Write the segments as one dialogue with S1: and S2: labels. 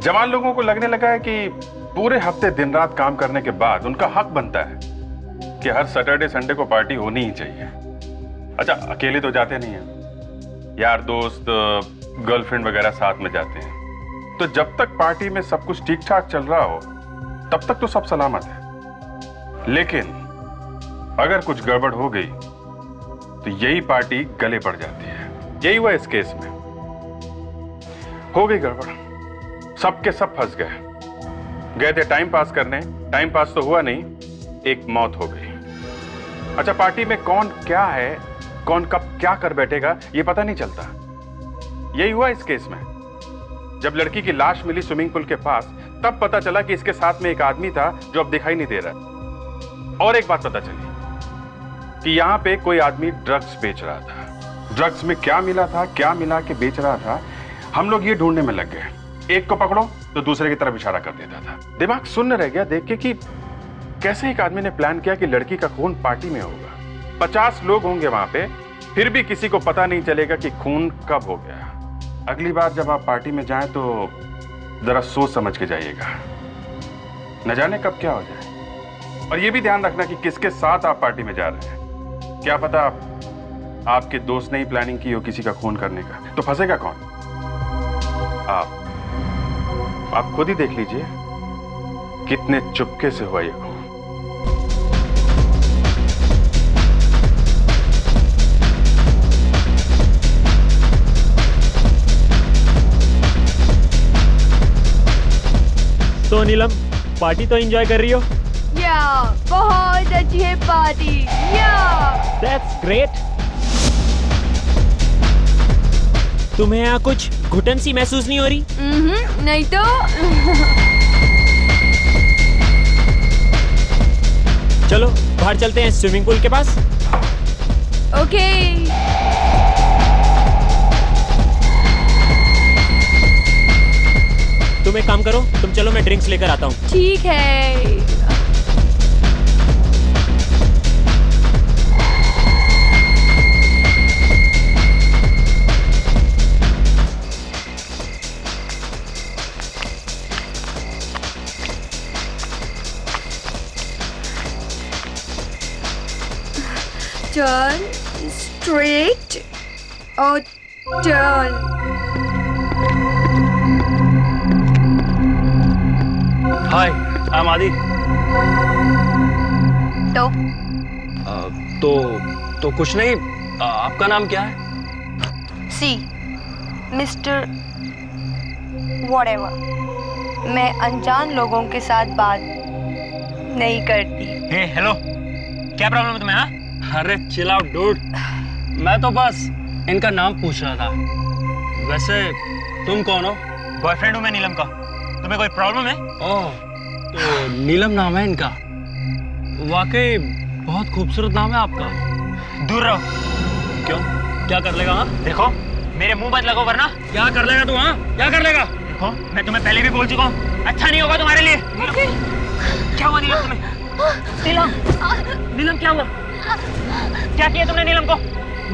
S1: जवान लोगों को लगने लगा है कि पूरे हफ्ते दिन रात काम करने के बाद उनका हक बनता है कि हर सैटरडे संडे को पार्टी होनी ही चाहिए। अच्छा, अकेले तो जाते नहीं हैं, यार दोस्त गर्लफ्रेंड वगैरह साथ में जाते हैं। तो जब तक पार्टी में सब कुछ ठीक ठाक चल रहा हो तब तक तो सब सलामत है, लेकिन अगर कुछ गड़बड़ हो गई तो यही पार्टी गले पड़ जाती है। यही हुआ इस केस में। हो गई गड़बड़, सबके सब फंस गए थे टाइम पास करने, टाइम पास तो हुआ नहीं, एक मौत हो गई। अच्छा, पार्टी में कौन क्या है, कौन कब क्या कर बैठेगा ये पता नहीं चलता। यही हुआ इस केस में। जब लड़की की लाश मिली स्विमिंग पूल के पास तब पता चला कि इसके साथ में एक आदमी था जो अब दिखाई नहीं दे रहा। और एक बात पता चली कि यहां पे कोई आदमी ड्रग्स बेच रहा था। ड्रग्स में क्या मिला था, क्या मिला के बेच रहा था, हम लोग ये ढूंढने में लग गए। एक को पकड़ो तो दूसरे की तरफ इशारा कर देता था। दिमाग सुन्न रह गया देख के कि कैसे एक आदमी ने प्लान किया कि लड़की का खून पार्टी में होगा। 50 लोग होंगे वहां पे, फिर भी किसी को पता नहीं चलेगा कि खून कब हो गया। अगली बार जब आप पार्टी में जाएं तो जरा सोच समझ के जाइएगा, न जाने कब क्या हो जाए। और ये भी ध्यान रखना कि किसके साथ आप पार्टी में जा रहे हैं। क्या पता आपके दोस्त ने ही प्लानिंग की हो किसी का खून करने का, तो फंसेगा कौन? आप खुद ही देख लीजिए कितने चुपके से हुआ ये खून।
S2: तो नीलम, पार्टी तो एंजॉय कर रही हो?
S3: या बहुत अच्छी है पार्टी। या
S2: दैट्स ग्रेट। तुम्हें यहाँ कुछ घुटन सी महसूस नहीं हो रही?
S3: नहीं तो।
S2: चलो बाहर चलते हैं स्विमिंग पूल के पास।
S3: ओके।
S2: तुम एक काम करो, तुम चलो, मैं ड्रिंक्स लेकर आता हूँ।
S3: ठीक है। टर्न स्ट्रेट और टर्न।
S4: हाय, आई एम आदि। तो कुछ नहीं। आपका नाम क्या है?
S5: सी मिस्टर व्हाटएवर। मैं अनजान लोगों के साथ बात नहीं करती।
S4: हे हेलो, क्या प्रॉब्लम है तुम्हें? हाँ, अरे चिल आउट डूड, मैं तो बस इनका नाम पूछ रहा था। वैसे तुम कौन हो?
S6: बॉयफ्रेंड हूँ मैं नीलम का। तुम्हें कोई प्रॉब्लम है?
S4: ओह, तो नीलम नाम है इनका। वाकई बहुत खूबसूरत नाम है आपका।
S6: दूर रहो।
S4: क्यों, क्या कर लेगा? हाँ
S6: देखो, मेरे मुंह मत लगो वरना।
S4: क्या कर लेगा तू? हाँ क्या कर लेगा?
S6: देखो, मैं तुम्हें पहले भी बोल चुका हूँ, अच्छा नहीं होगा तुम्हारे लिए। क्या हुआ नीलम तुम्हें? नीलम क्या हुआ? क्या किया तुमने नीलम को?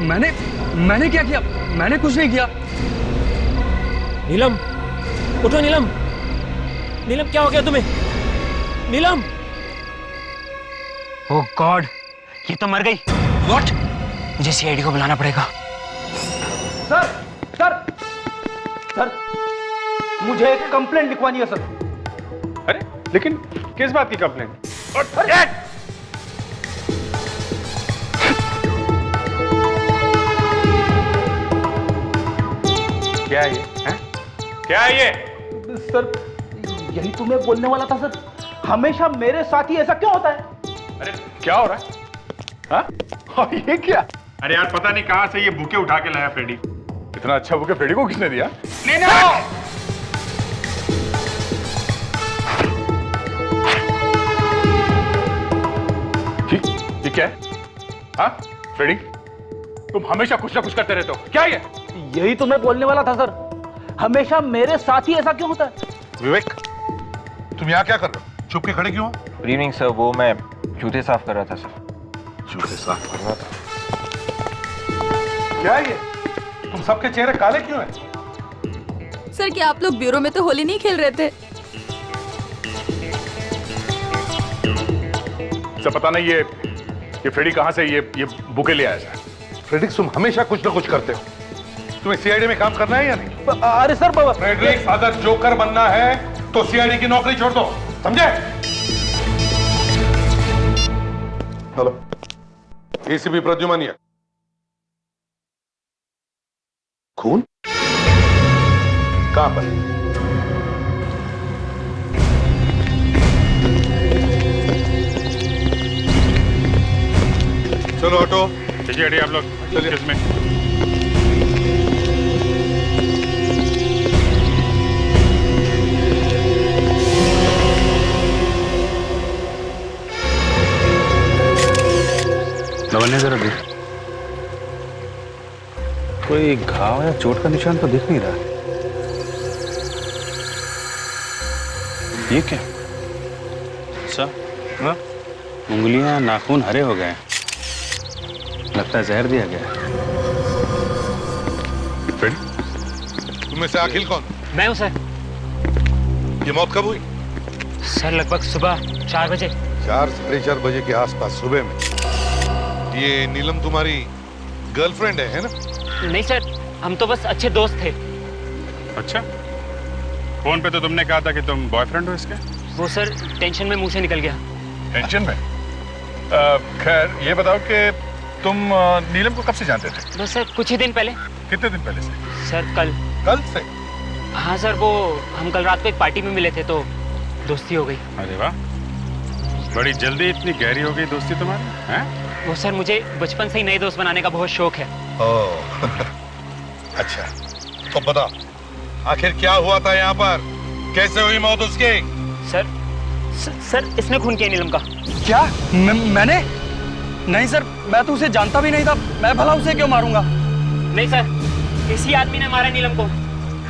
S4: मैंने क्या किया? मैंने कुछ नहीं किया।
S2: नीलम, उठो नीलम। नीलम, क्या हो गया तुम्हें? नीलम!
S6: ओह गॉड, ये तो मर गई।
S4: व्हाट?
S6: मुझे सीआईडी को बुलाना पड़ेगा।
S7: सर सर सर, मुझे एक कंप्लेंट लिखवानी है सर।
S1: अरे लेकिन किस बात की कंप्लेंट? क्या है ये? हैं? क्या है ये?
S7: सर यही तो मैं बोलने वाला था सर। हमेशा मेरे साथ ही ऐसा क्यों होता है?
S1: अरे क्या हो रहा है? हाँ? और ये क्या? अरे यार पता नहीं कहां से ये बुके उठा के लाया फ्रेडी। इतना अच्छा बुके फ्रेडी को किसने दिया? ये क्या है? हाँ फ्रेडी, तुम हमेशा कुछ ना कुछ करते रहते हो, क्या ये?
S7: यही तो मैं बोलने वाला था सर। हमेशा मेरे साथ ही ऐसा क्यों होता है?
S8: विवेक, तुम यहाँ क्या कर रहे हो? छुप के खड़े क्यों हो?
S9: गुड इवनिंग सर, वो मैं जूते साफ कर रहा था सर।
S8: जूते साफ कर रहा था? क्या है ये? तुम सबके चेहरे काले क्यों हैं?
S3: सर क्या आप लोग ब्यूरो में तो होली नहीं खेल रहे थे?
S1: सब पता नहीं ये फ्रेडी कहाँ से ये बुके ले आया सर?
S8: फ्रेडिक्स, तुम हमेशा कुछ ना कुछ करते हो। तुम्हें सीआईडी में काम करना है या नहीं?
S7: अरे सर बाबा,
S8: फ्रेडरिक्स, अगर जोकर बनना है तो सीआईडी की नौकरी छोड़ दो, समझे? Hello, ACP Pradyuman. खून कहां पर? चलो ऑटो,
S1: चलिए हटिए आप लोग, चलिए इसमें।
S10: लवन्य जरा देख, कोई घाव या चोट का निशान तो दिख नहीं रहा। ये क्या? अच्छा, हाँ? उंगलियां, नाखून हरे हो गए, लगता है जहर दिया गया।
S8: तुम में से अखिल कौन?
S4: मैं हूँ सर।
S8: ये मौत कब हुई?
S4: सर लगभग सुबह 4 बजे।
S8: 4 साढ़े 4 बजे के आसपास सुबह में। ये नीलम तुम्हारी गर्लफ्रेंड है ना?
S4: नहीं सर, हम तो बस अच्छे दोस्त थे।
S1: अच्छा, फोन पे तो तुमने कहा था कि तुम बॉयफ्रेंड हो इसके?
S4: वो सर टेंशन में मुंह से निकल गया।
S1: टेंशन में? खैर ये बताओ कि तुम नीलम को कब से जानते थे?
S4: बस सर कुछ ही दिन पहले।
S1: कितने दिन पहले से?
S4: सर कल।
S8: कल से?
S4: हाँ सर, वो हम कल रात को एक पार्टी में मिले थे तो दोस्ती हो गई।
S1: अरे वाह, बड़ी जल्दी इतनी गहरी हो गई दोस्ती तुम्हारी, हैं?
S4: वो सर मुझे बचपन से ही नए दोस्त बनाने का बहुत शौक है।
S8: ओह, अच्छा, तो बता आखिर क्या हुआ था यहाँ पर? कैसे हुई मौत उसकी?
S4: सर इसने खून किया नीलम का।
S7: क्या? मैंने? नहीं सर, मैं तो उसे जानता भी नहीं था, मैं भला उसे क्यों मारूंगा?
S4: नहीं सर, किसी आदमी ने मारा नीलम को।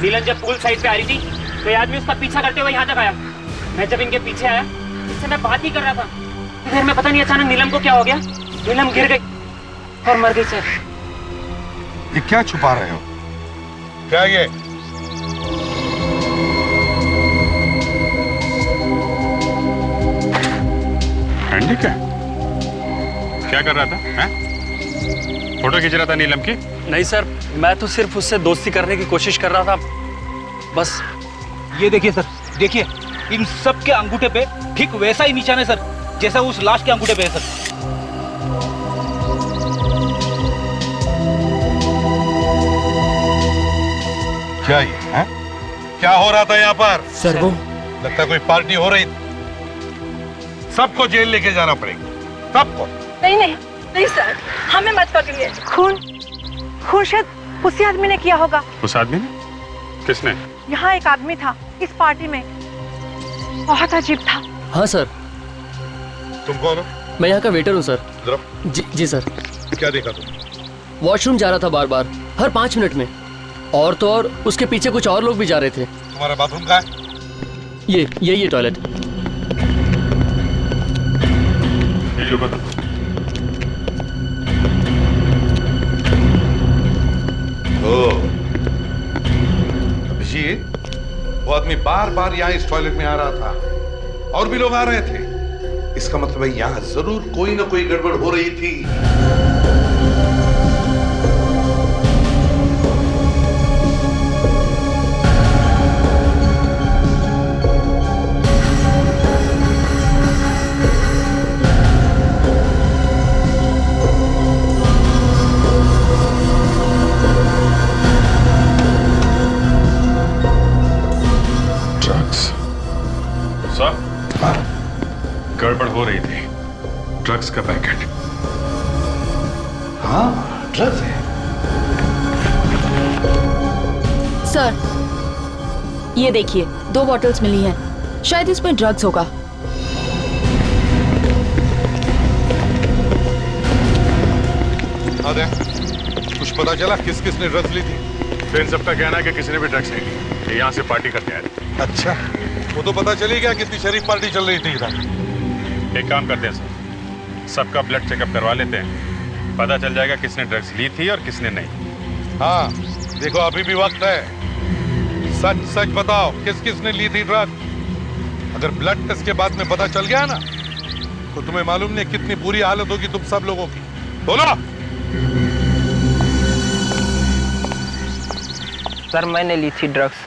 S4: नीलम जब पूल साइड पे आ रही थी तो ये आदमी उसका पीछा करते हुए यहाँ तक आया। मैं जब इनके पीछे आया, इससे मैं बात ही कर रहा था, फिर मैं पता नहीं अचानक नीलम को क्या हो गया, नीलम गिर गई और मर गई सर।
S8: ये क्या छुपा रहे हो? क्या ये?
S1: हैंडी क्या कर रहा था, हैं? फोटो खींच रहा था नीलम की?
S4: नहीं सर, मैं तो सिर्फ उससे दोस्ती करने की कोशिश कर रहा था, बस।
S7: ये देखिए सर, देखिए इन सब के अंगूठे पे ठीक वैसा ही निशान है सर, जैसा उस लाश के अंगूठे पे है सर।
S8: क्या ये है? क्या हो रहा था यहाँ पर?
S2: सर वो
S8: लगता है कोई पार्टी हो रही। सबको जेल लेके जाना पड़ेगा, सबको।
S5: नहीं नहीं नहीं सर, हमें मत पकड़िए। खून शायद उसी आदमी ने किया होगा।
S1: उस आदमी ने? किसने?
S5: यहाँ एक आदमी था इस पार्टी में, बहुत अजीब था।
S2: हाँ सर,
S8: तुम कौन हो?
S2: मैं यहाँ का वेटर हूँ सर।
S8: जरा
S2: जी सर।
S8: क्या देखा तुम?
S2: वॉशरूम जा रहा था बार बार, हर 5 मिनट में, और तो और उसके पीछे कुछ और लोग भी जा रहे थे।
S8: तुम्हारा बाथरूम कहाँ है?
S2: ये टॉयलेट।
S1: ये बता।
S8: अभिजीत, वो आदमी बार बार यहाँ इस टॉयलेट में आ रहा था और भी लोग आ रहे थे। इसका मतलब है यहाँ जरूर कोई ना कोई गड़बड़ हो रही थी।
S1: गड़बड़ हो रही थी, ड्रग्स का पैकेट।
S8: हाँ, ड्रग्स है।
S3: सर ये देखिए, 2 बॉटल्स मिली हैं, शायद इसमें ड्रग्स होगा।
S8: आदे, कुछ पता चला किस किस ने ड्रग्स ली थी?
S1: फिर इन सबका कहना है कि किसी ने भी ड्रग्स नहीं ली, ये यहाँ से पार्टी करके आए थे।
S8: अच्छा, वो तो पता चली गया कितनी शरीफ पार्टी चल रही थी इधर।
S1: एक काम करते हैं सर, सबका ब्लड चेकअप करवा लेते हैं, पता चल जाएगा किसने ड्रग्स ली थी और किसने नहीं।
S8: हाँ, देखो अभी भी वक्त है, सच सच बताओ, किस किस ने ली थी ड्रग? अगर ब्लड टेस्ट के बाद में पता चल गया ना, तो तुम्हें मालूम नहीं कितनी बुरी हालत होगी तुम सब लोगों की। बोलो।
S9: सर मैंने ली थी ड्रग्स।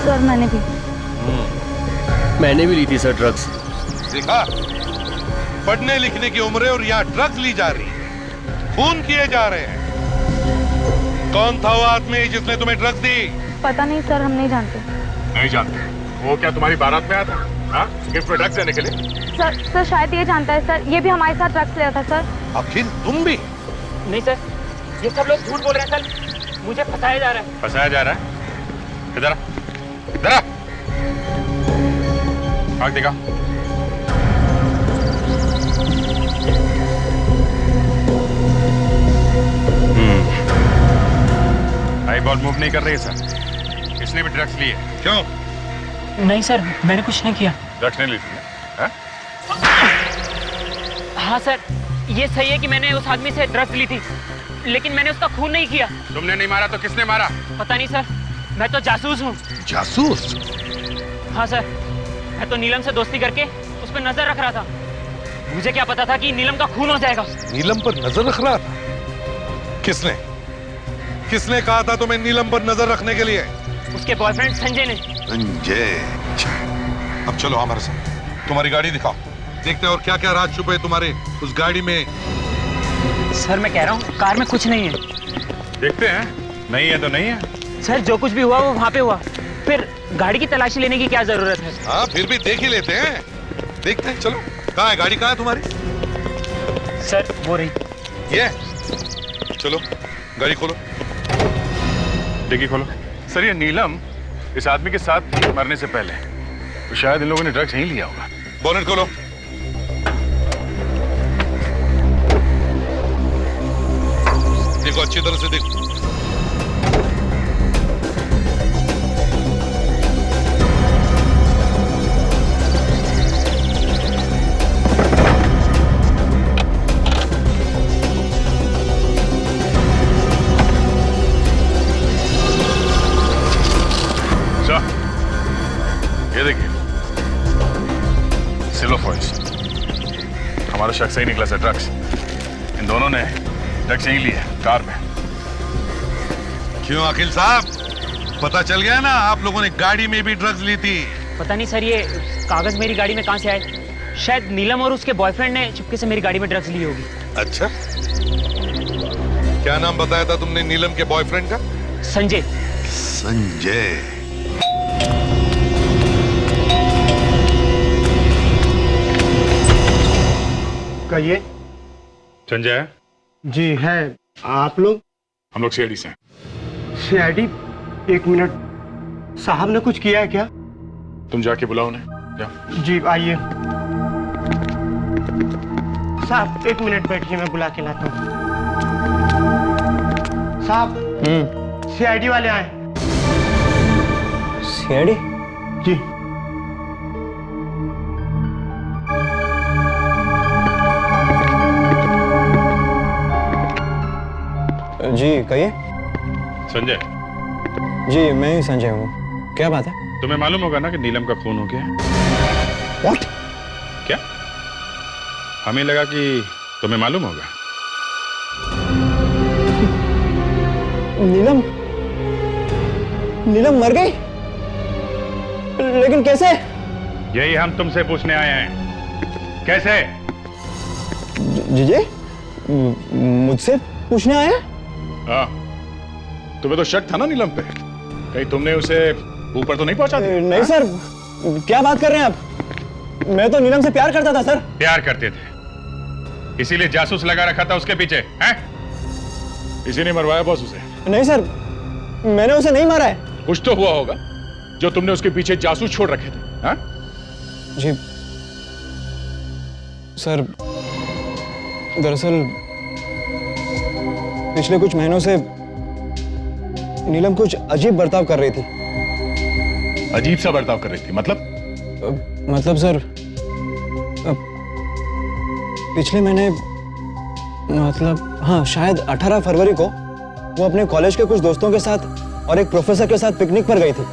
S5: सर मैंने भी।
S2: मैंने भी ली थी सर ड्रग्स।
S8: देखा, पढ़ने लिखने की उम्र है और यहाँ ड्रग्स ली जा रही है, खून किए जा रहे हैं। कौन था वो आदमी जिसने तुम्हें ड्रग्स दी?
S5: पता नहीं सर, हम नहीं जानते।
S1: नहीं जानते? वो क्या तुम्हारी बारात में आया था? हाँ, गिफ्ट में ड्रग्स देने के लिए?
S5: सर शायद ये जानता है सर, ये भी हमारे साथ ड्रग्स ले रहा था सर।
S8: आखिर तुम भी?
S4: नहीं सर, ये सब लोग झूठ बोल रहे हैं सर, मुझे फंसाया जा रहा है।
S1: फंसाया जा रहा है? इधर आ, इधर आ। आग दिखा। आई बॉल मूव नहीं कर रही है सर। इसने भी ड्रग्स लिए। क्यों?
S4: नहीं सर, मैंने कुछ नहीं किया।
S1: ड्रग्स नहीं ली थी? हाँ?
S4: हाँ सर, ये सही है कि मैंने उस आदमी से ड्रग्स ली थी, लेकिन मैंने उसका खून नहीं किया।
S1: तुमने नहीं मारा तो किसने मारा?
S4: पता नहीं सर, मैं तो जासूस हूँ।
S8: जासूस?
S4: हाँ सर, मैं तो नीलम से दोस्ती करके उस पर नजर रख रहा था। मुझे क्या पता था कि नीलम का खून हो जाएगा।
S8: नीलम पर नजर रख रहा था? किसने? किसने कहा था तुम्हें नीलम पर नजर रखने के लिए?
S4: उसके बॉयफ्रेंड संजय ने।
S8: संजय? अब चलो हमारे साथ, तुम्हारी गाड़ी दिखाओ, देखते हैं और क्या क्या राज छुपे तुम्हारे उस गाड़ी में।
S4: सर मैं कह रहा हूँ कार में कुछ नहीं है।
S1: देखते हैं, नहीं है तो नहीं है।
S4: सर जो कुछ भी हुआ वो वहाँ पे हुआ, फिर गाड़ी की तलाशी लेने की क्या जरूरत है?
S8: हाँ फिर भी देख ही लेते हैं, देखते हैं। चलो, कहाँ है गाड़ी? कहाँ है तुम्हारी?
S4: सर वो रही।
S8: ये चलो, गाड़ी खोलो।
S1: डिग्गी खोलो। सर ये नीलम इस आदमी के साथ मरने से पहले तो शायद इन लोगों ने ड्रग्स नहीं लिया होगा।
S8: बोनेट खोलो। देखो अच्छी तरह से देखो।
S1: ये देखिए, सिल्वर फॉइल्स। हमारा शख्स सही निकला सर, ड्रग्स। इन दोनों ने ड्रग्स यहीं लिए कार में।
S8: क्यों अखिल साहब, पता चल गया ना आप लोगों ने गाड़ी में भी ड्रग्स ली थी?
S4: पता नहीं सर, ये कागज मेरी गाड़ी में कहाँ से आए। शायद नीलम और उसके बॉयफ्रेंड ने चुपके से मेरी गाड़ी में ड्रग्स ली होगी।
S8: अच्छा, क्या नाम बताया था तुमने नीलम के बॉयफ्रेंड का?
S4: संजय।
S8: संजय।
S11: कहिए।
S1: संजय है?
S11: जी है। आप लोग?
S1: हम लोग सीआईडी से हैं।
S11: सीआईडी? एक मिनट, साहब ने कुछ किया है क्या?
S1: तुम जाके बुलाओ उन्हें, जाओ।
S11: जी आइए। साहब एक मिनट बैठिए, मैं बुला के लाता हूँ। साहब सीआईडी वाले आए।
S9: सीआईडी?
S11: जी।
S9: जी कहिए।
S1: संजय?
S9: जी मैं ही संजय हूँ, क्या बात है?
S1: तुम्हें मालूम होगा ना कि नीलम का खून हो गया है?
S9: What?
S1: क्या? हमें लगा कि तुम्हें मालूम होगा।
S9: नीलम? नीलम मर गई? लेकिन कैसे?
S1: यही हम तुमसे पूछने आए हैं, कैसे?
S9: जी मुझसे पूछने आए हैं?
S1: हाँ, तुम्हें तो शक था ना नीलम पे, कहीं तुमने उसे ऊपर तो नहीं पहुंचा दिया?
S9: नहीं सर, क्या बात कर रहे हैं आप? मैं तो नीलम से प्यार करता था सर।
S1: प्यार करते थे, इसीलिए जासूस लगा रखा था उसके पीछे, हैं? इसी ने मरवाया बॉस उसे?
S9: नहीं सर, मैंने उसे नहीं मारा है।
S1: कुछ तो हुआ होगा जो तुमने उसके पीछे जासूस छोड़ रखे थे, हाँ?
S9: जी सर, दरअसल पिछले कुछ महीनों से नीलम कुछ अजीब बर्ताव कर रही थी।
S1: अजीब सा बर्ताव कर रही थी?
S9: मतलब सर, पिछले महीने, मतलब हाँ शायद 18 फरवरी को वो अपने कॉलेज के कुछ दोस्तों के साथ और एक प्रोफेसर के साथ पिकनिक पर गई थी।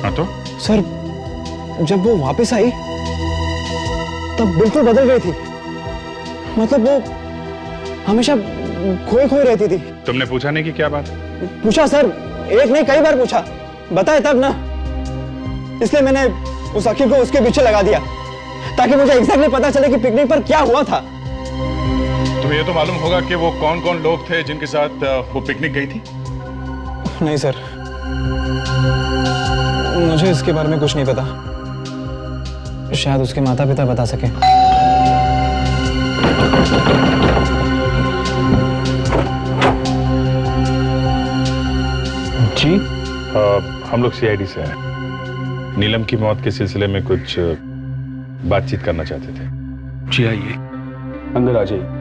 S1: हाँ तो
S9: सर, जब वो वापस आई तब बिल्कुल बदल गई थी। मतलब वो हमेशा खोई खोई रहती थी।
S1: तुमने पूछा नहीं कि क्या बात?
S9: पूछा सर, एक नहीं कई बार पूछा, बताए तब ना। इसलिए मैंने उस अखिल को उसके पीछे लगा दिया ताकि मुझे एग्जैक्टली पता चले कि पिकनिक पर क्या हुआ था।
S1: तुम्हें ये तो मालूम होगा कि वो कौन कौन लोग थे जिनके साथ वो पिकनिक गई थी?
S9: नहीं सर, मुझे इसके बारे में कुछ नहीं पता। शायद उसके माता पिता बता सके।
S1: जी हम लोग सीआईडी से हैं। नीलम की मौत के सिलसिले में कुछ बातचीत करना चाहते थे।
S10: जी आइए, अंदर आ जाइए।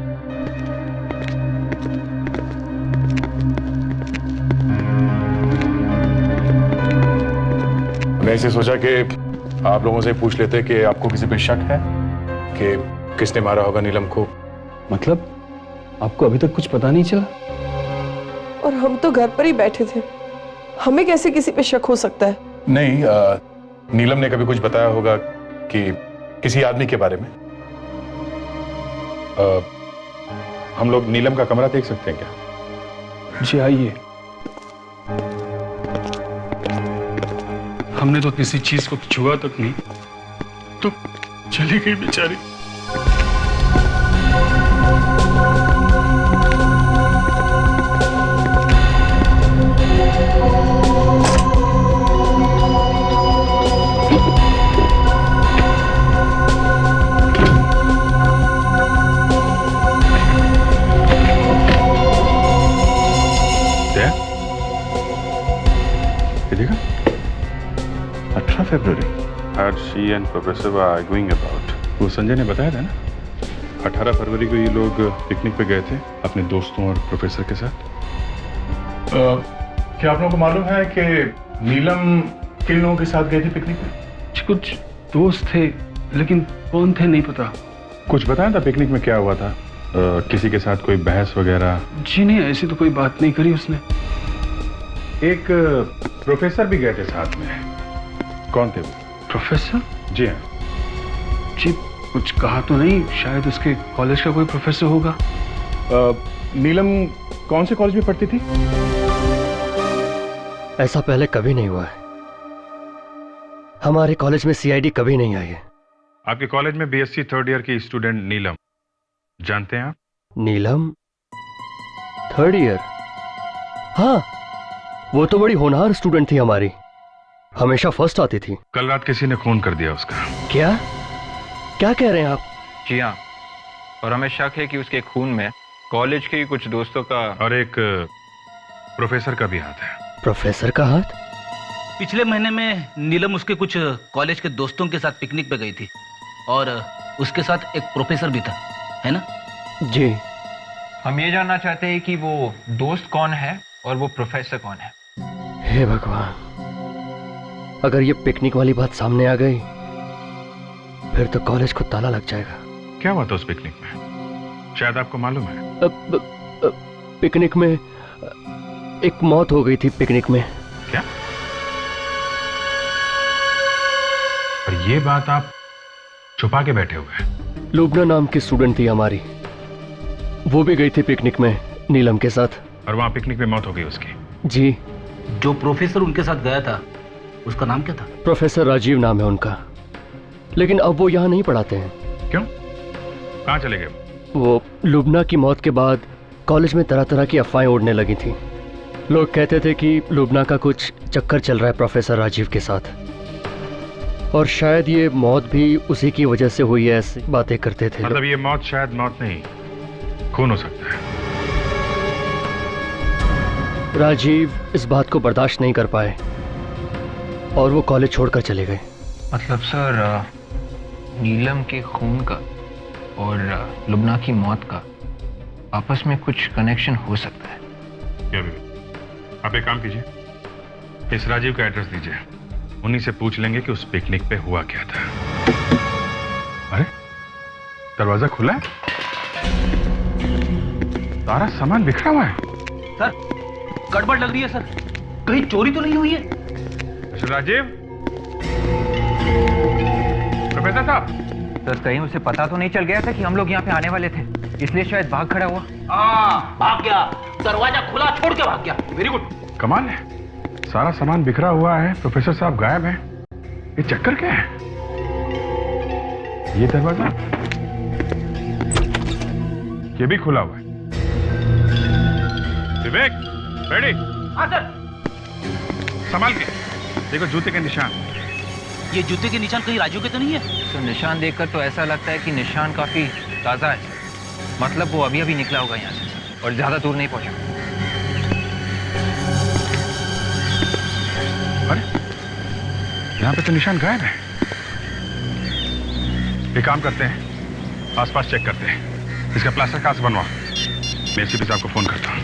S1: मैंने ऐसे सोचा कि आप लोगों से पूछ लेते कि आपको किसी पे शक है कि किसने मारा होगा नीलम को।
S10: मतलब आपको अभी तक कुछ पता नहीं चला?
S5: और हम तो घर पर ही बैठे थे, हमें कैसे किसी पे शक हो सकता है?
S1: नहीं, नीलम ने कभी कुछ बताया होगा कि किसी आदमी के बारे में। हम लोग नीलम का कमरा देख सकते हैं क्या?
S10: जी आइए। हमने तो किसी चीज को छुआ तक नहीं, तो चली गई बेचारी।
S1: देखा? 18 फरवरी। She and Professor were arguing about. वो संजय ने बताया था ना, 18 फरवरी को ये लोग पिकनिक पे गए थे अपने दोस्तों और प्रोफेसर के साथ। क्या आप लोगों को मालूम है कि नीलम किन लोगों के साथ गई थी पिकनिक पे?
S10: कुछ दोस्त थे, लेकिन कौन थे नहीं पता।
S1: कुछ बताया था पिकनिक में क्या हुआ था? किसी के साथ कोई बहस वगैरह?
S10: जी नहीं, ऐसी तो कोई बात नहीं करी उसने।
S1: एक प्रोफेसर भी गए थे साथ में। कौन थे वो?
S10: प्रोफेसर?
S1: जी हाँ।
S10: जी कुछ कहा तो नहीं, शायद उसके कॉलेज का कोई प्रोफेसर होगा।
S1: नीलम कौन से कॉलेज में पढ़ती थी?
S2: ऐसा पहले कभी नहीं हुआ है। हमारे कॉलेज में सीआईडी कभी नहीं आई है।
S1: आपके कॉलेज में बीएससी थर्ड ईयर की स्टूडेंट नीलम, जानते हैं आप?
S2: नीलम थर्ड ईयर? हाँ, वो तो बड़ी होनहार स्टूडेंट थी हमारी, हमेशा फर्स्ट आती थी।
S1: कल रात किसी ने खून कर दिया उसका।
S2: क्या क्या कह रहे हैं आप?
S12: जी हाँ, और हमें शक है कि उसके खून में कॉलेज के कुछ दोस्तों का
S1: और एक प्रोफेसर का भी हाथ है।
S2: प्रोफेसर का हाथ?
S7: पिछले महीने में नीलम उसके कुछ कॉलेज के दोस्तों के साथ पिकनिक पे गई थी और उसके साथ एक प्रोफेसर भी था, है ना?
S2: जी।
S12: हम ये जानना चाहते हैं कि वो दोस्त कौन है और वो प्रोफेसर कौन है।
S2: हे भगवान, अगर ये पिकनिक वाली बात सामने आ गई फिर तो कॉलेज को ताला लग जाएगा।
S1: क्या हुआ था उस पिकनिक में? शायद आपको मालूम है।
S2: पिकनिक में एक मौत हो गई थी। पिकनिक में।
S1: क्या? और ये बात आप छुपा के बैठे हुए हैं?
S2: लुबना नाम की स्टूडेंट थी हमारी, वो भी गई थी पिकनिक में नीलम के साथ।
S1: और वहां पिकनिक में मौत हो गई उसकी?
S2: जी।
S7: जो प्रोफेसर उनके साथ गया था उसका नाम क्या था?
S2: प्रोफेसर राजीव नाम है उनका, लेकिन अब वो यहाँ नहीं पढ़ाते हैं।
S1: क्यों? कहाँ चले गए?
S2: वो लुबना की मौत के बाद कॉलेज में तरह तरह की अफवाहें उड़ने लगी थी। लोग कहते थे कि लुबना का कुछ चक्कर चल रहा है प्रोफेसर राजीव के साथ, और शायद ये मौत भी उसी की वजह से हुई है, ऐसी बातें करते थे।
S1: मतलब ये मौत शायद मौत नहीं, खून हो सकता है।
S2: राजीव इस बात को बर्दाश्त नहीं कर पाए और वो कॉलेज छोड़कर चले गए।
S12: मतलब सर, नीलम के खून का और लुबना की मौत का आपस में कुछ कनेक्शन हो सकता है
S1: क्या? आप एक काम कीजिए, इस राजीव का एड्रेस दीजिए, उन्हीं से पूछ लेंगे कि उस पिकनिक पे हुआ क्या था। अरे दरवाजा खुला है, सारा सामान बिखरा हुआ है।
S7: सर गड़बड़ लग रही है सर, कहीं चोरी तो नहीं हुई है?
S1: मिस्टर राजीव, प्रोफेसर साहब।
S12: सर कहीं उसे पता तो नहीं चल गया था कि हम लोग यहाँ पे आने वाले थे, इसलिए शायद भाग खड़ा हुआ।
S7: हाँ भाग गया, दरवाजा खुला छोड़ के भाग गया। Very good.
S1: कमाल है, सारा सामान बिखरा हुआ है, प्रोफेसर साहब गायब हैं। ये चक्कर क्या है? ये दरवाजा ये भी खुला हुआ है। विवेक, रेडी?
S7: हाँ सर।
S1: संभाल के देखो, जूते के निशान।
S7: ये जूते के निशान कहीं राजू के तो नहीं है?
S12: तो निशान देखकर तो ऐसा लगता है कि निशान काफी ताजा है, मतलब वो अभी अभी निकला होगा यहाँ से और ज्यादा दूर नहीं पहुंचा।
S1: अरे यहाँ पे तो निशान गायब है। एक काम करते हैं, आसपास चेक करते हैं, इसका प्लास्टर कास्ट बनवा। मैं एसीपी साहब को फोन करता हूँ।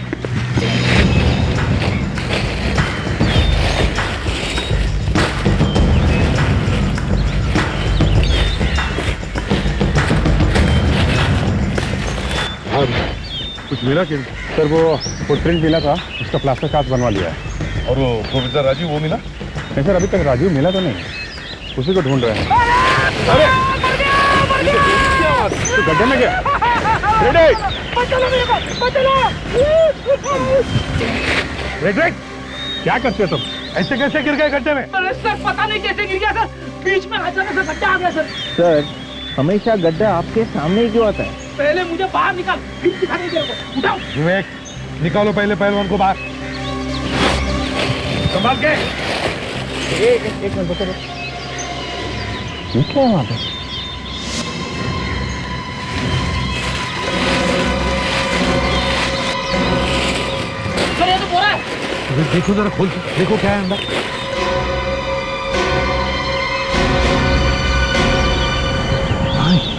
S1: कुछ मिला कि? सर वो फुटप्रिंट मिला था, उसका प्लास्टर कास्ट बनवा लिया है।
S8: और वो प्रोफेसर राजीव वो मिला?
S1: नहीं सर, अभी तक राजीव मिला तो नहीं, उसी को ढूंढ रहे हैं। अरे तो गड्ढे में गया। रेड, क्या करते हो तुम? ऐसे कैसे गिर गए गड्ढे में?
S6: अरे सर पता नहीं कैसे गिर गया सर, बीच में अचानक से गड्ढा आ गया सर।
S11: सर हमेशा गड्ढा आपके सामने ही क्यों आता है?
S6: पहले मुझे बाहर निकाल, फिर दिखाने तेरे को। उठाओ।
S8: विवेक, निकालो पहले पहलवान को बाहर।
S1: संभाल के।
S11: एक मिनट बता, क्या है वहां पे?
S6: सर ये तो बोरा है।
S8: देखो जरा खोल के देखो क्या है अंदर।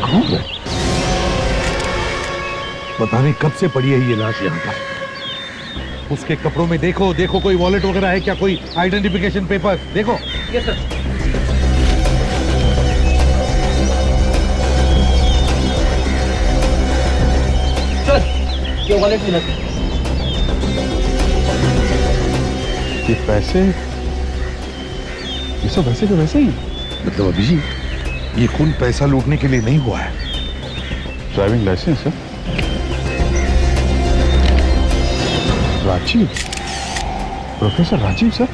S8: कौन है? पता नहीं कब से पड़ी है ये लाश यहाँ पर। उसके कपड़ों में देखो, देखो कोई वॉलेट वगैरह है क्या, कोई आइडेंटिफिकेशन पेपर देखो।
S6: ये सर। सर ये वॉलेट मिला।
S1: ये पैसे, ये सब वैसे के वैसे ही।
S8: मतलब अभिजीत, ये खून पैसा लूटने के लिए नहीं हुआ है।
S1: ड्राइविंग लाइसेंस है। Rajiv, professor Rajiv sir.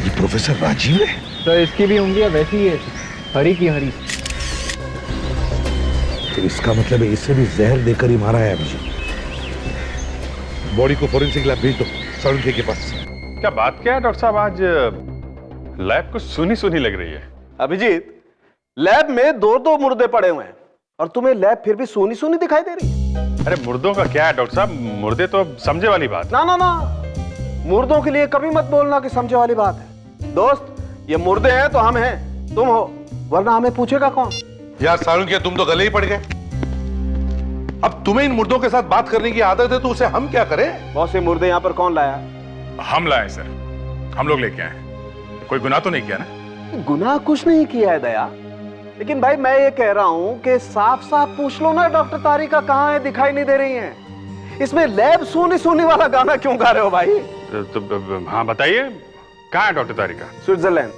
S8: ये प्रोफेसर राजीव है?
S11: सर इसकी भी उंगलियां वैसी ही है, हरी की हरी।
S8: तो इसका मतलब है इसे भी जहर देकर ही मारा है अभिजीत। बॉडी को फोरेंसिक लैब भेज दो, साळुंखे के पास।
S1: क्या बात क्या है डॉक्टर साहब, आज लैब कुछ सुनी सुनी लग रही है।
S13: अभिजीत, लैब में दो मुर्दे पड़े हुए हैं और तुम्हें लैब फिर भी सोनी सोनी दिखाई दे रही है।
S1: अरे मुर्दों का क्या है डॉक्टर साहब, मुर्दे तो समझे वाली बात।
S13: ना ना ना, मुर्दों के लिए कभी मत बोलना कि समझे वाली बात है। दोस्त, ये मुर्दे हैं तो हम हैं, तुम हो, वरना हमें पूछेगा कौन?
S8: यार साळुंखे, तुम तो गले ही पड़ गए। अब तुम्हें इन मुर्दों के साथ बात करने की आदत है तो उसे हम क्या करें?
S13: बहुत से मुर्दे यहाँ पर कौन लाया?
S1: हम लाए सर, हम लोग लेके आए। कोई गुनाह तो नहीं किया ना?
S13: गुनाह कुछ नहीं किया है दया, लेकिन भाई मैं ये कह रहा हूं कि साफ साफ पूछ लो ना, डॉक्टर तारिका कहाँ है, दिखाई नहीं दे रही हैं। इसमें लैब सोनी सोनी वाला गाना क्यों गा रहे हो भाई?
S1: तो हाँ बताइए, कहाँ है डॉक्टर तारिका?
S13: स्विट्जरलैंड।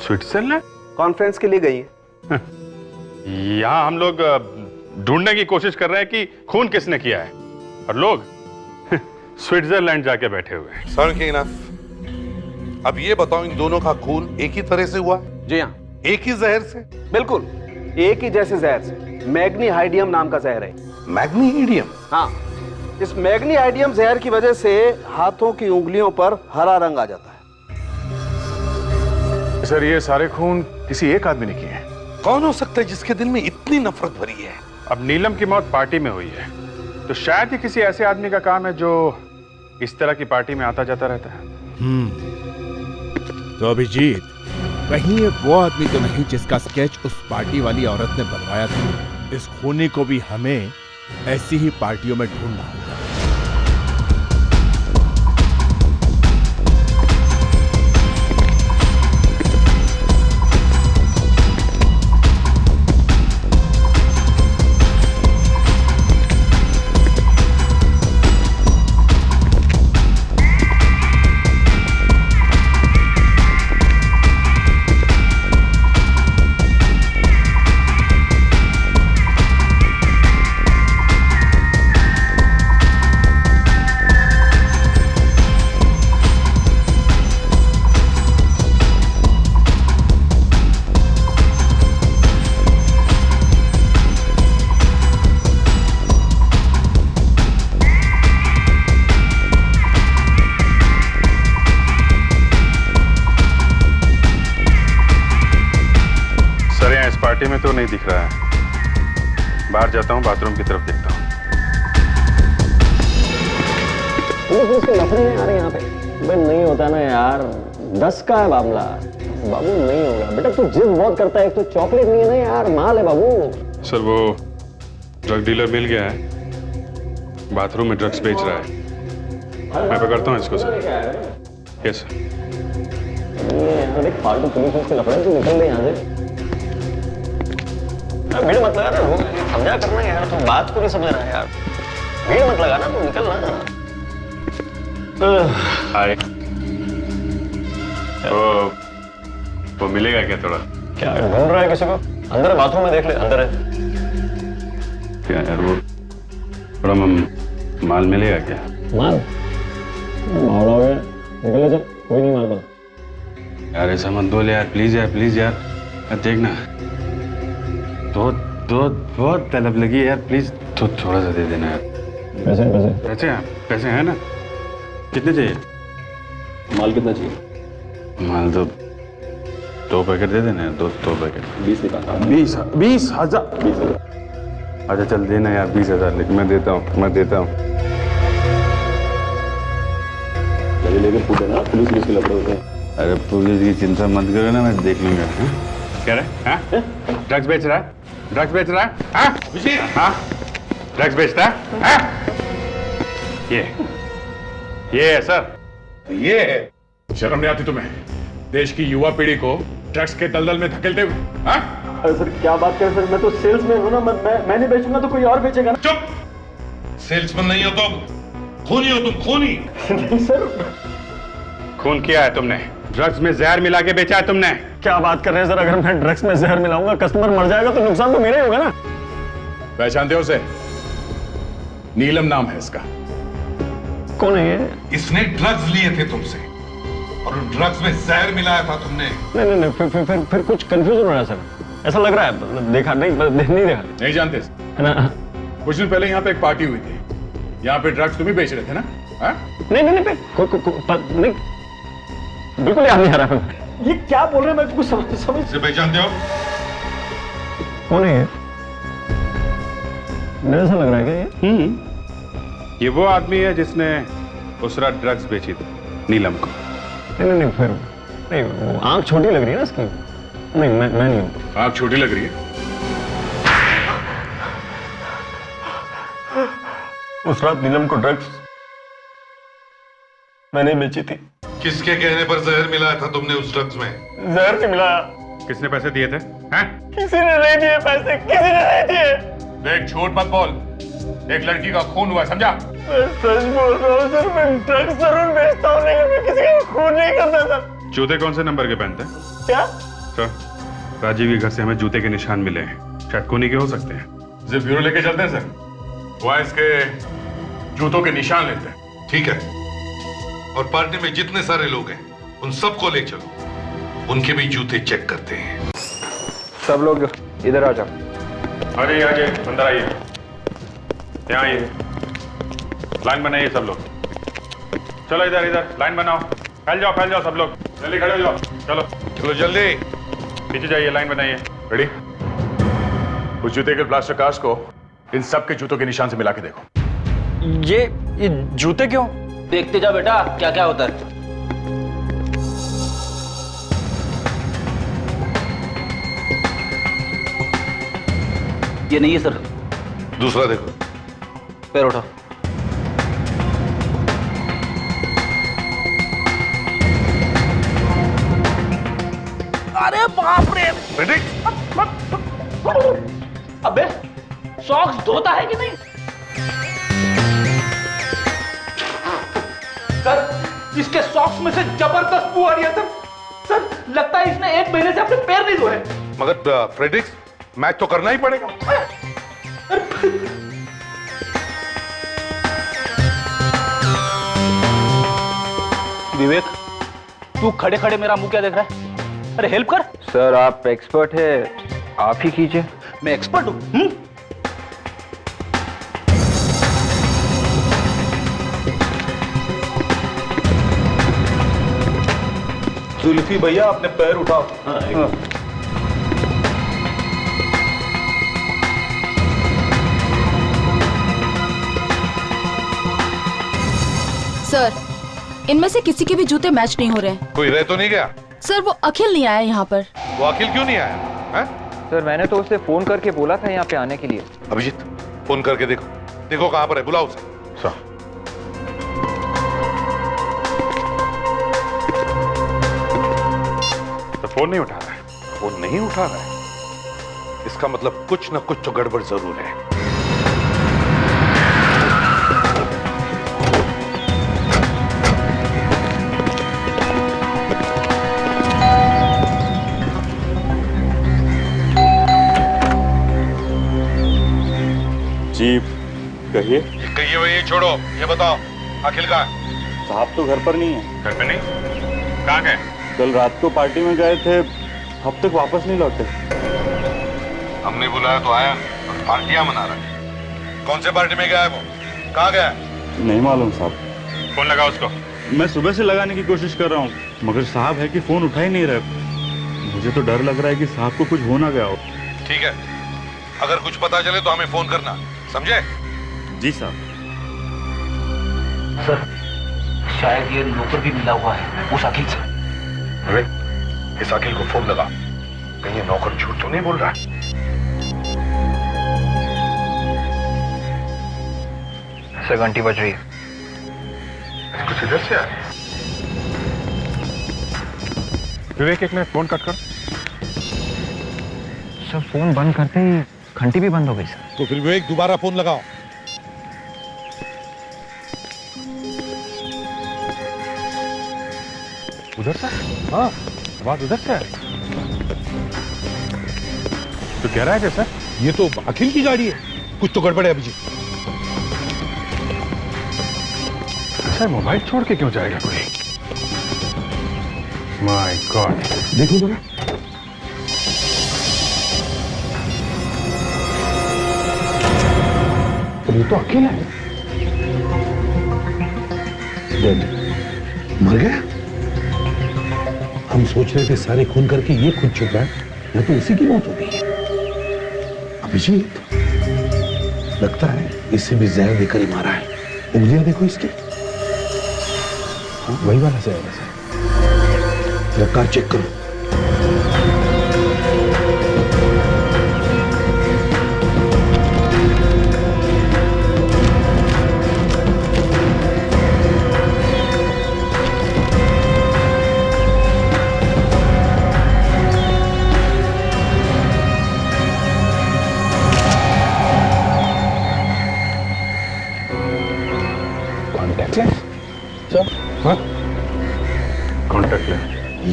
S1: स्विट्जरलैंड?
S13: कॉन्फ्रेंस के लिए गई है।
S1: यहाँ हम लोग ढूंढने की कोशिश कर रहे हैं कि खून किसने किया है, और लोग स्विट्जरलैंड जाके बैठे हुए हैं।
S8: साळुंखे इनफ। अब ये बताओ, इन दोनों का खून एक ही तरह से हुआ?
S13: जी हाँ,
S8: एक ही जहर से?
S13: बिल्कुल एक ही जैसे जहर से। मैग्नीहाइडियम नाम का जहर है।
S8: मैग्नीहाइडियम?
S13: हाँ, इस मैग्नीहाइडियम जहर की वजह से हाथों की उंगलियों पर हरा रंग आ जाता है।
S1: सर ये सारे खून किसी एक आदमी ने किए हैं।
S8: कौन हो सकता है जिसके दिल में इतनी नफरत भरी है?
S1: अब नीलम की मौत पार्टी में हुई है, तो शायद ही किसी ऐसे आदमी का काम है जो इस तरह की पार्टी में आता जाता रहता है।
S14: तो अभिजीत, कहीं ये वो आदमी तो नहीं जिसका स्केच उस पार्टी वाली औरत ने बनवाया था? इस खूनी को भी हमें ऐसी ही पार्टियों में ढूंढना होगा।
S1: पार्टी में तो नहीं दिख रहा है। बाहर जाता हूँ, बाथरूम की तरफ देखता हूँ।
S9: पुलिस के लफड़े नहीं आ रहे यहाँ पे। भाई नहीं होता ना यार, 10 का है मामला। बाबू नहीं होगा बेटा, तू जिद बहुत करता है। एक तो चॉकलेट नहीं है ना यार, माल है बाबू।
S1: सर वो ड्रग डीलर मिल गया है, बाथरूम में ड्रग्स बेच रहा है। मैं पकड़ता हूँ इसको सर। Yes sir.
S9: यार एक फालतू पुलिस के लफड़े, तू निकल ले यहाँ से। भीड़ मत लगा ना, समझा करना यार, तू बात को नहीं समझ रहा है यार। भीड़ मत लगा ना, तू निकल ना।
S1: हाय। वो मिलेगा क्या थोड़ा?
S9: क्या ढूंढ रहा है किसी को? अंदर बाथरूम में देख ले, अंदर है।
S1: क्या यार वो थोड़ा माल मिलेगा क्या?
S9: माल हो गया, निकले चल, कोई नहीं माल का।
S1: यार ऐसा मत बोल यार, प्लीज यार, प्लीज यार। देखना बहुत तलब लगी है यार, प्लीज तो थोड़ा सा दे देना यार। पैसे हैं ना? कितने चाहिए?
S9: माल कितना चाहिए?
S1: माल तो 2 पैकेट दे देना यार, 2 पैकेट।
S9: 20 निकालता हूँ।
S1: 20,000। अच्छा चल देना यार 20,000, लेकिन मैं देता हूँ।
S9: लेके पूछे ना, पुलिस के लफड़े होते हैं।
S1: अरे पुलिस की चिंता मत करो ना, मैं देख लूंगा। क्या रहे? ड्रग्स बेच रहा है? ड्रग्स बेच रहा है? ड्रग्स बेचता है? ये है सर।
S8: ये है। शर्म नहीं आती तुम्हें? देश की युवा पीढ़ी को ड्रग्स के दलदल में धकेलते हुए।
S9: अरे सर क्या बात कर सर, मैं तो सेल्समैन हूँ ना, मैं नहीं बेचूंगा तो कोई और बेचेगा ना।
S8: चुप! सेल्समैन नहीं हो तुम, खूनी हो तुम, खूनी।
S9: नहीं सर।
S1: खून किया है तुमने, ड्रग्स में जहर मिला के बेचा है तुमने।
S9: क्या बात कर रहे हैं सर? अगर मैं ड्रग्स में जहर मिलाऊंगा, कस्टमर मर जाएगा तो नुकसान तो मेरा ही होगा ना।
S8: पहचानते हो उसे? नीलम नाम है इसका।
S9: कौन है ये?
S8: इसने ड्रग्स लिए थे तुमसे और ड्रग्स में जहर मिलाया था तुमने।
S9: नहीं, फिर कुछ कंफ्यूजन हो रहा है सर। ऐसा लग रहा है, देखा नहीं देखा।
S8: नहीं जानते
S9: है ना?
S8: कुछ दिन पहले यहाँ पे एक पार्टी हुई थी, यहाँ पे ड्रग्स तुम ही बेच रहे थे ना?
S9: नहीं, बिल्कुल याद नहीं आ रहा। ये क्या बोल रहे हैं, मैं कुछ समझ।
S8: इसे पहचानते हो?
S9: कौन है ये? मुझे ऐसा लग रहा है क्या
S1: ये वो आदमी है जिसने उस रात ड्रग्स बेची थी नीलम को।
S9: नहीं, फिर नहीं, वो आंख छोटी लग रही है ना इसकी। नहीं, मैं नहीं हूँ।
S8: आंख छोटी लग रही है?
S9: उस रात नीलम को ड्रग्स मैंने बेची थी।
S8: किसके कहने पर जहर मिलाया था तुमने उस ड्रग्स में?
S9: जहर नहीं मिलाया।
S1: किसने पैसे दिए थे?
S9: किसी ने नहीं दिए पैसे, किसी ने नहीं दिए।
S8: देख झूठ मत बोल, एक लड़की का खून हुआ, समझा?
S9: मैं सच बोल रहा हूँ सर, मैं ड्रग्स जरूर बेचता हूँ, लेकिन मैं किसी का खून नहीं करता सर।
S1: जूते कौन से नंबर के पहनते हैं?
S9: क्या
S1: सर, राजीव के घर से हमें जूते के निशान मिले हैं, शायद खूनी के हो सकते हैं।
S8: इसे ब्यूरो लेके चलते हैं सर, वहाँ इसके जूतों के निशान लेते हैं। ठीक है, और पार्टी में जितने सारे लोग हैं उन सबको ले चलो, उनके भी जूते चेक करते हैं।
S12: सब लोग इधर आ जाओ।
S1: आइए अंदर आइए, यहाँ आइए, लाइन बनाइए सब लोग। चलो इधर लाइन बनाओ, फैल जाओ सब लोग, जल्दी खड़े हो जाओ। चलो
S8: जल्दी
S1: पीछे जाइए, लाइन बनाइए।
S8: रेडी? उस जूते के प्लास्टर कास्ट को इन सब के जूतों के निशान से मिला के देखो।
S12: ये जूते क्यों?
S7: देखते जा बेटा क्या क्या होता है। ये नहीं है सर।
S8: दूसरा देखो।
S7: पैर उठाओ। अरे बाप रे! अबे सॉक्स धोता है कि नहीं? सर इसके सॉक्स में से जबरदस्त बू आ रही है सर। सर लगता है इसने 1 महीने से अपने पैर नहीं धोए।
S8: मगर फ्रेडरिक्स, मैच तो करना ही पड़ेगा।
S7: विवेक, तू खड़े खड़े मेरा मुंह क्या देख रहा है? अरे हेल्प कर।
S12: सर आप एक्सपर्ट है, आप ही कीजिए।
S7: मैं एक्सपर्ट हूं?
S13: जुल्फी भैया अपने पैर उठाओ।
S3: सर, इनमें से किसी के भी जूते मैच नहीं हो रहे हैं।
S8: कोई रह तो नहीं गया?
S3: सर, वो अखिल नहीं आया यहाँ पर।
S8: वो अखिल क्यों नहीं आया है?
S12: सर, मैंने तो उसे फोन करके बोला था यहाँ पे आने के लिए।
S8: अभिजीत, फोन करके देखो, देखो कहाँ पर है, बुलाओ उसे।
S1: तो फोन नहीं उठा रहा है।
S8: फोन नहीं उठा रहा है, इसका मतलब कुछ न कुछ तो गड़बड़ जरूर है।
S10: जी कहिए।
S8: कहिए भाई, ये छोड़ो, ये बताओ अखिल कहाँ है?
S10: साहब तो घर पर नहीं है।
S1: घर पे नहीं? कहाँ गए?
S10: कल रात को पार्टी में गए थे, अब तक वापस नहीं लौटे।
S8: हमने बुलाया तो आया और पार्टियां मना रहा है। कौन से पार्टी में गया है वो? कहाँ गया है?
S10: नहीं मालूम साहब।
S1: फोन लगा उसको।
S10: मैं सुबह से लगाने की कोशिश कर रहा हूँ, मगर साहब है कि फोन उठा ही नहीं रहे। मुझे तो डर लग रहा है कि साहब को कुछ हो ना गया हो।
S8: ठीक है, अगर कुछ पता चले तो हमें फोन करना, समझे?
S10: जी साहब।
S7: सर, शायद ये नौकर भी मिला हुआ है उस अखिल से।
S8: अरे, इस अखिल को फोन लगा, कहीं ये नौकर झूठ तो नहीं बोल रहा है?
S12: सर, घंटी बज रही है।
S8: कुछ इधर से आया।
S1: विवेक, एक मिनट, फोन कट कर।
S12: सर, फोन बंद करते ही घंटी भी बंद हो गई सर।
S8: तो फिर विवेक, दोबारा फोन लगाओ।
S1: उधर से? हाँ, आवाज उधर से है। तो कह रहा है जैसा
S8: ये तो अखिल की गाड़ी है, कुछ तो गड़बड़ है अभिजीत।
S1: सर, मोबाइल छोड़ के क्यों जाएगा कोई? माय गॉड,
S8: देखो जरा। ये तो अखिल है। मर गया? हम सोच रहे थे सारे खून करके ये खुद चुका है, या तो उसी की मौत हो गई है। अभिजीत, लगता है इसे भी जहर देकर ही मारा है। उंगलियां देखो इसकी, वही वाला जहर है। रफ्तार चेक करो। Contact lens? सर? हाँ?
S1: Contact lens?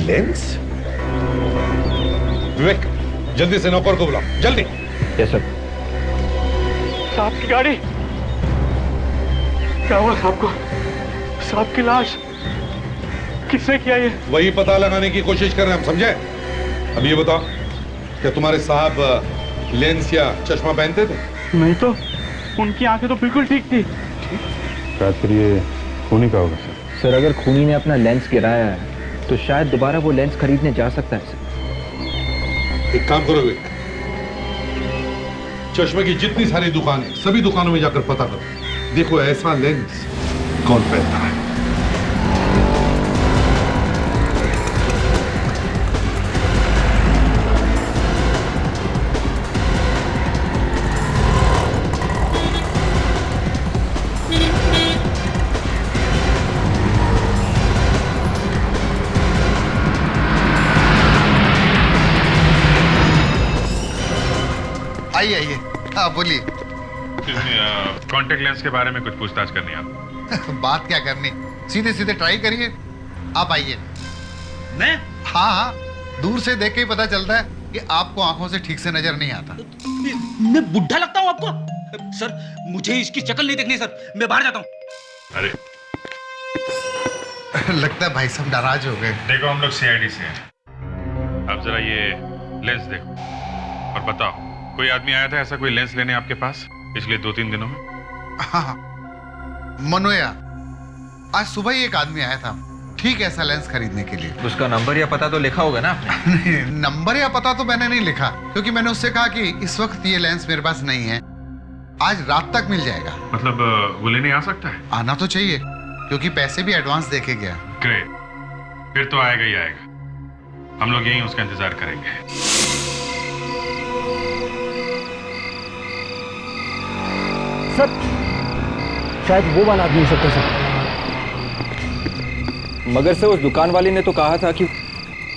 S8: लेंस? विवेक, जल्दी से नौकर को बुलाओ, जल्दी।
S12: Yes sir.
S2: साहब की गाड़ी, क्या हुआ साहब को? साहब की लाश किसने किया ये?
S8: वही पता लगाने की कोशिश कर रहे हैं हम, समझे? अब ये बताओ, क्या तुम्हारे साहब लेंस या चश्मा पहनते थे?
S2: नहीं तो, उनकी आंखें तो बिल्कुल ठीक थी।
S1: शायद फिर ये खूनी का होगा सर।
S12: सर, अगर खूनी ने अपना लेंस गिराया है तो शायद दोबारा वो लेंस खरीदने जा सकता है सर।
S8: एक काम करो विवेक, चश्मे की जितनी सारी दुकानें, सभी दुकानों में जाकर पता करो, देखो ऐसा लेंस कौन पहनता है।
S15: आइए आइए, हाँ बोलिए।
S1: कॉन्टेक्ट लेंस के बारे में कुछ पूछताछ करनी है आप?
S15: बात क्या करनी, सीधे सीधे ट्राई करिए। आप आइए।
S7: मैं?
S15: हाँ हाँ, दूर से देख के ही पता चलता है कि आपको आंखों से ठीक से नजर नहीं आता।
S7: मैं बुढ़ा लगता हूँ आपको? सर, मुझे इसकी शक्ल नहीं देखनी सर, मैं बाहर जाता हूँ।
S1: अरे
S15: लगता है भाई साहब नाराज हो गए।
S1: देखो, हम लोग सीआईडी से हैं। अब जरा ये लेंस देखो और बताओ, कोई आदमी आया था ऐसा कोई लेंस लेने आपके पास पिछले 2-3 दिनों में?
S15: हाँ, मनोया, आज सुबह ही एक आदमी आया था ठीक ऐसा लेंस खरीदने के लिए।
S12: उसका नंबर या पता तो लिखा होगा ना आपने?
S15: नहीं, नंबर या पता तो मैंने नहीं लिखा, क्योंकि मैंने उससे कहा कि इस वक्त ये लेंस मेरे पास नहीं है, आज रात तक मिल जाएगा।
S1: मतलब वो लेने आ सकता है?
S15: आना तो चाहिए, क्योंकि पैसे भी एडवांस देके गया।
S1: ग्रेट, फिर तो आएगा ही आएगा। हम लोग यहीं उसका इंतजार करेंगे।
S11: सर शायद वो वाला आदमी हो सकता है सर।
S16: मगर से उस दुकान वाले ने तो कहा था कि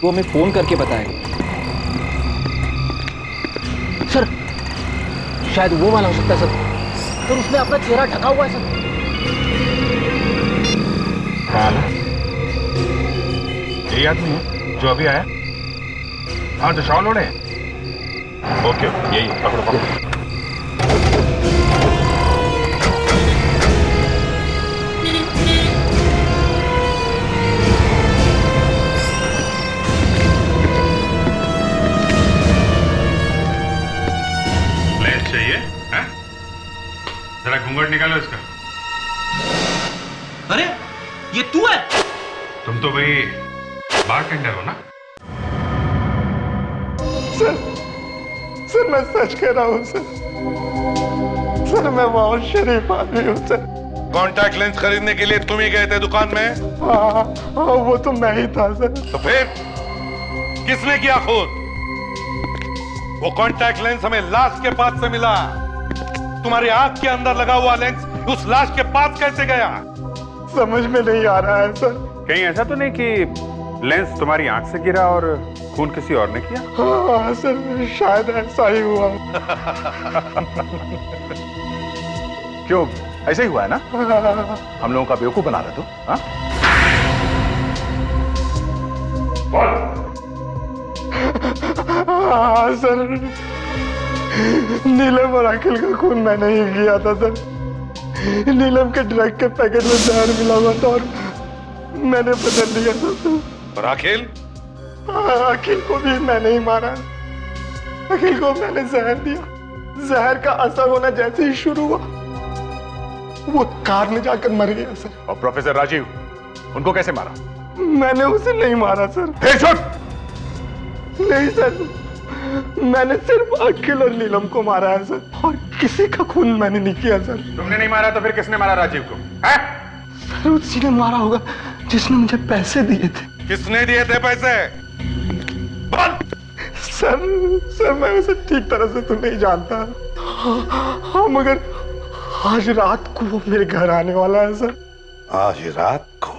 S16: वो हमें फोन करके बताएगा।
S11: सर शायद वो वाला हो सकता है सर। सर उसने अपना चेहरा ढका हुआ है सर।
S1: यही आदमी है जो अभी आया? हाँ, जो शॉल ओढ़े। ओके, यही पकड़ो पकड़ो। लेंस चाहिए? हैं? जरा घूंघट निकालो इसका।
S7: अरे ये तू है?
S1: तुम तो भाई बारटेंडर हो ना?
S13: सर मैं सच कह रहा हूँ सर। सर मैं बहुत शरीफ आदमी हूँ सर।
S8: कॉन्टैक्ट लेंस खरीदने के लिए तुम ही गए थे दुकान में?
S13: हाँ, वो तो मैं ही था सर।
S8: तो फिर किसने किया खून? वो कॉन्टैक्ट लेंस हमें लाश के पास से मिला। तुम्हारी आंख के अंदर लगा हुआ लेंस उस लाश के पास कैसे गया?
S13: समझ में नहीं आ रहा है सर।
S1: कहीं ऐसा तो नहीं कि लेंस तुम्हारी आंख से गिरा और खून किसी और ने किया?
S13: हाँ सर, शायद ऐसा ही हुआ।
S17: क्यों, ऐसे ही हुआ है ना? हम लोगों का बेवकूफ बना रहे तो? हाँ?
S13: हाँ सर, नीलम और अखिल का खून मैंने ही किया था सर। नीलम के ड्रग के पैकेट में जहर मिला हुआ था और मैंने बदल दिया था सर।
S8: और अखिल?
S13: अखिल को भी मैंने ही मारा। अखिल को मैंने जहर दिया। जहर का असर होना जैसे ही शुरू हुआ वो कार में जाकर मर गया सर।
S17: और प्रोफेसर राजीव, उनको कैसे मारा?
S13: मैंने उसे नहीं मारा सर। नहीं सर, मैंने सिर्फ अखिल और नीलम को मारा है सर, और किसी का खून मैंने नहीं किया सर।
S1: तुमने नहीं मारा तो फिर किसने मारा राजीव को? है?
S13: सर उसी ने मारा होगा जिसने मुझे पैसे दिए थे।
S8: किसने दिए थे पैसे?
S13: सर मैं उसे ठीक तरह से तो नहीं जानता। हाँ मगर आज रात को वो मेरे घर आने वाला है सर।
S8: आज रात को?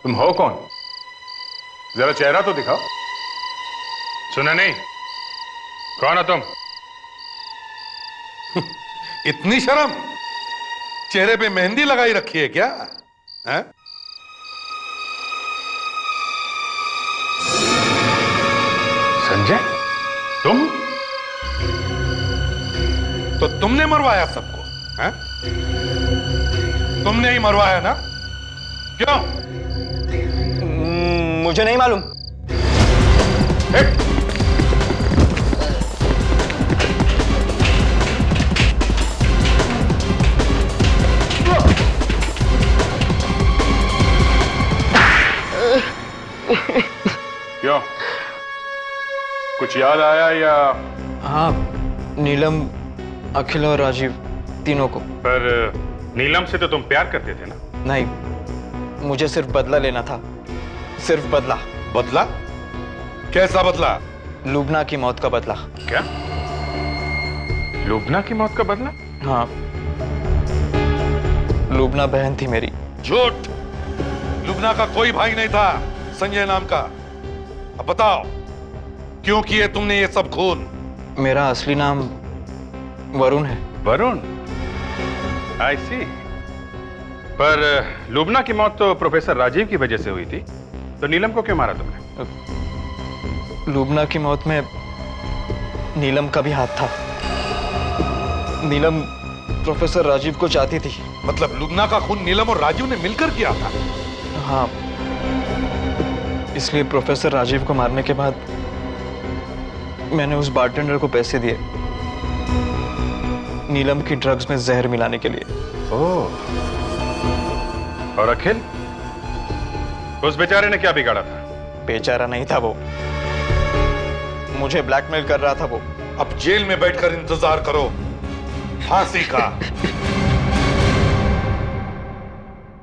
S1: तुम हो कौन? जरा चेहरा तो दिखाओ। सुना नहीं? कौन हो तुम?
S8: इतनी शर्म? चेहरे पे मेहंदी लगाई रखी है क्या? है?
S1: संजय, तुम?
S8: तो तुमने मरवाया सबको? हैं? तुमने ही मरवाया ना? क्यों?
S9: मुझे नहीं मालूम।
S1: क्यों? कुछ याद आया या?
S9: हाँ, नीलम, अखिल और राजीव तीनों को।
S1: पर नीलम से तो तुम प्यार करते थे ना?
S9: नहीं, मुझे सिर्फ बदला लेना था। सिर्फ बदला।
S8: बदला? कैसा बदला?
S9: लुबना की मौत का बदला।
S1: क्या? लुबना की मौत का बदला?
S9: हाँ, लुबना बहन थी मेरी।
S8: झूठ! लुबना का कोई भाई नहीं था संजय नाम का। अब बताओ, क्यों किए तुमने ये सब खून?
S9: मेरा असली नाम वरुण है।
S1: वरुण? आई सी। पर लुबना की मौत तो प्रोफेसर राजीव की वजह से हुई थी, तो नीलम को क्यों मारा तुमने?
S9: लुबना की मौत में नीलम का भी हाथ था। नीलम प्रोफेसर राजीव को चाहती थी।
S8: मतलब लुबना का खून नीलम और राजीव ने मिलकर किया था?
S9: हाँ, इसलिए प्रोफेसर राजीव को मारने के बाद मैंने उस बारटेंडर को पैसे दिए नीलम की ड्रग्स में जहर मिलाने के लिए।
S1: ओह, और अखिल? उस बेचारे ने क्या बिगाड़ा था?
S9: बेचारा नहीं था वो, मुझे ब्लैकमेल कर रहा था वो।
S8: अब जेल में बैठकर इंतजार करो फांसी का।